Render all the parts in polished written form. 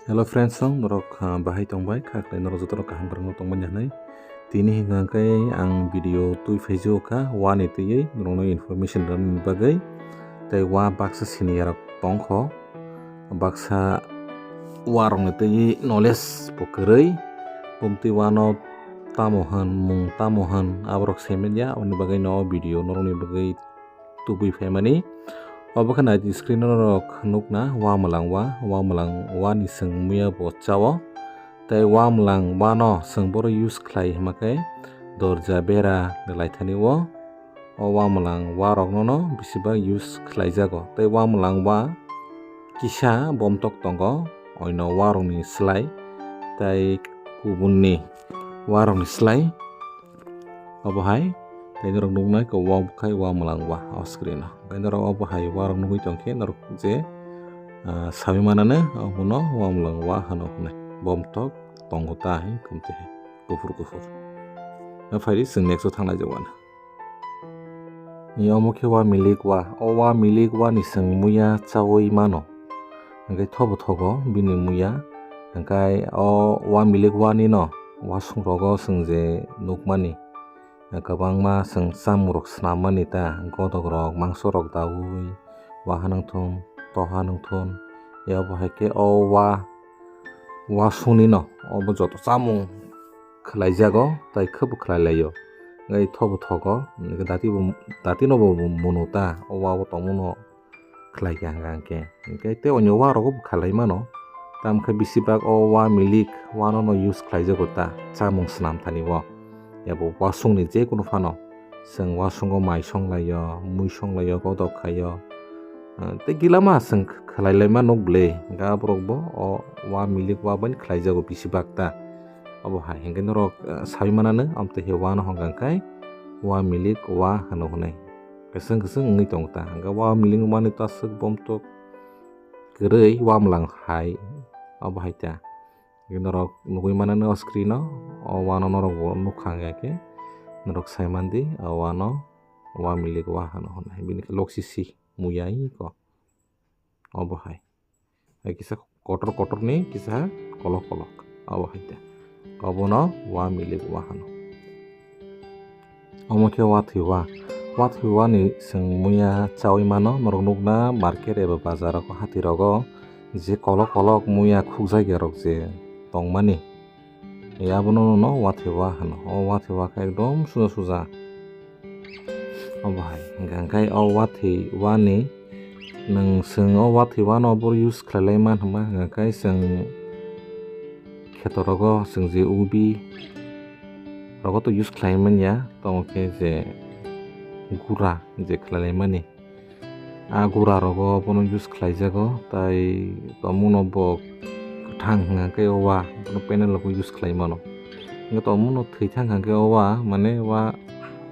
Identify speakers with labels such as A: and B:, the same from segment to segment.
A: Hello friends, norok bahai tongbai kaklai norok joto kaham berang tongbai janai. Tini hingga kai ang video tui fejo ka wani tui norok no information dan bagai. Tai wa baksa sini yarak tongko baksa warong tui knowledge pokerei. Bumti wano tamohan mung tamohan abrok semennya oni bagai no video norok ni bagai tubui famani. Obakan di screen norok nukna wa malang wa ni seng muya bo chawo tai wa malang wa no seng boro use khlai hamakai dorja bera belai thani wo o wa malang wa rok no bisiba use khlai jago tai wa malang wa kisa bomtok tongo oino wa rok ni slai tai kubunni wa rok ni slai obahai tai norok nuknai ko wa bukai wa malang wa o screen kai norok obahai wa rok nugui tongkhe norok je sabi manane abono wa malang wa hano hunai bomtok tongo tahi kumte kufur na fairi sing next thangna jawana ni omokhe wa milik wa o wa milik wa ni sing muya chawoi mano hingkai thobo thogo bini muya hingkai o wa milik wa ni no wa sungrogo singje nukmani kabangma sing samrok snamani ta godok rok mangso rok daui wa hanangthon toha nungthon ya bahai o wa suni no obo joto samung khlaijago tai khobo khlailaio ngai thobo thogo dati no bo munuta o wa tongmuno khlaiga hangke hingkai te onyo wa rok khlai mano tamkha bisibak o wa milik wa no use khlaijago ta samung snam thani wo yabo wasung ni je kuno fano seng wasungo mai songlayo mui songlayo godok khayo te gilama seng khlailai ma nokble ga borokbo o wa milik wa ban khlaijago bisibak ta abo ha hingke norok sabi manane amte he wa no hongkai wa milik wa hano hunai keseng ngi tong ta ga wa milik wa ni tasuk bomtok gerei wa mlang hai abo hai ta norok nugui manane o screen o wano norok nukhang yake norok saimandi wano wa milik wa hano honai bini loksisi muyai ko obo hai kisa kotor ni kisa kolok obo hai ta obono wa milik wa hano omokhe wa thiwa ni sing muya chawi mano norok nukna market eba bazar ko hati rogo je kolok muya khukjagya rok je tongmani abono no wathiwa hano o wathiwa ka ekdom suja obahai hingkai o wathiwa ni nang seng o wathiwa no bor use khlailai man hama hingkai seng khetorogo seng je ubi rogo to use khlaiman ya tongke je gura je khlailai mani gura rogo bono use khlaijago tai tomuno bo thang hingkai o wa panel ko use khlai mano nga to muno thithang hangke o wa mane wa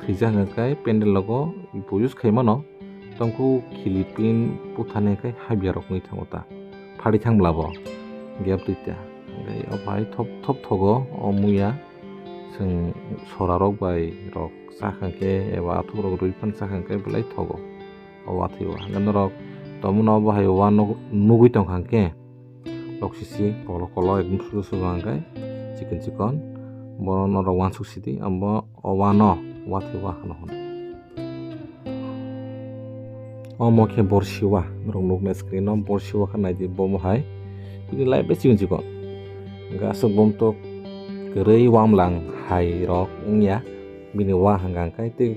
A: thija hangkai panel logo ipo use khai mano tongku khilipin puthane kai habya rok ngi thangota phari thanglabo gap tita ngai o bai thop thogo o muya sing sora rok bai rok sakhangke eba athu rok ruiphan sakhangke belai thogo o wa thiwa nganrok tomuno bahai wa nugui tong hangke loksisi kolo ekdom susu hangkai chikon bono norok wansuk sidi ambo o wano wathiwa hano hono o mokhe borsiwa norok nukna screen no borsiwa kha naidi bomo hai bini live be chikon ga asuk bomtok gerei wamlang hai rok ungya bini wa hangkai te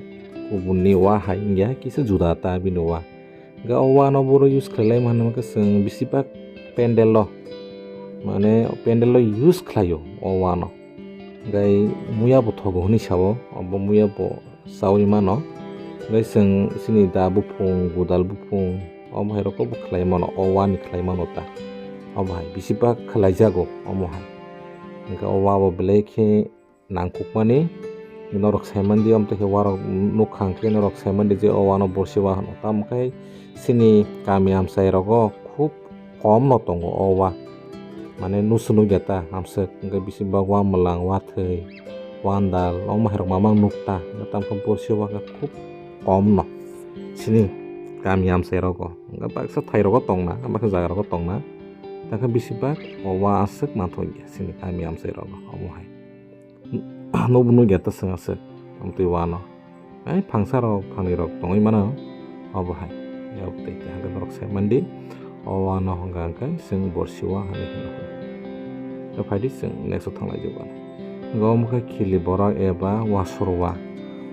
A: kubunni wa hai ungya kisa juda ta bini wa ga o wano boro use khlai man ka seng bisibak pendel lo mane pendel lo use khlaio o wano gai muya bo thogo huni sabo obo muya bo sawi mano gai seng sini da bupung budal bupung o bhai roko bo khlai mano o wani khlai mano ta o bhai bisibak khlai jago o mohai ga o wa bo belekhe nangkuk mani norok saimandi amte he warok nukhang ke norok saimandi je o wano borsiwa hano tamkai sini kami amsai rogo khub kom no tongo o wa mane nusunu jata amsek hingga bisibak wa melang wa thei wandal o maherok mamang nukta tam komporsi wa ka khub kom no sini kami amsai rogo hingga baksa thai rogo tongna baksa jaga rogo tongna taka besibak owa asuk manthogi sini kami amsai rogo omo hai nubunu geta sing asuk amtui wano phangsa rok phangni rok tongoi mano obo hai yau tei hangka norok sai mandi owa no hongka kai sing borsiwa hani hono phadi sing next thanglai jogan gomka khili borak eba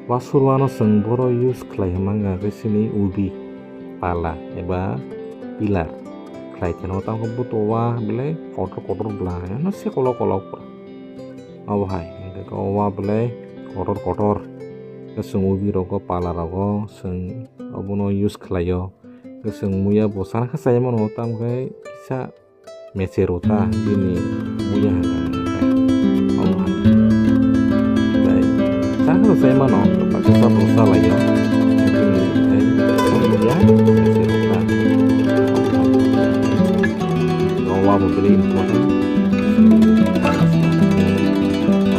A: wasurwa no sing boro use khlai manga kai sini ubi pala eba pilar khlai theno tangko butowa bele kotor bla no se kolok obo hai hingga owa bele kotor sing ubi rogo pala rogo sing obono use khlaio sing muya bo sana khasai mano tam kai kisa mecerota bini muya hangka obo hai dai sana khasai mano pakai sabun salayo muya mecerota owa bo beli important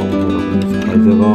A: obo jago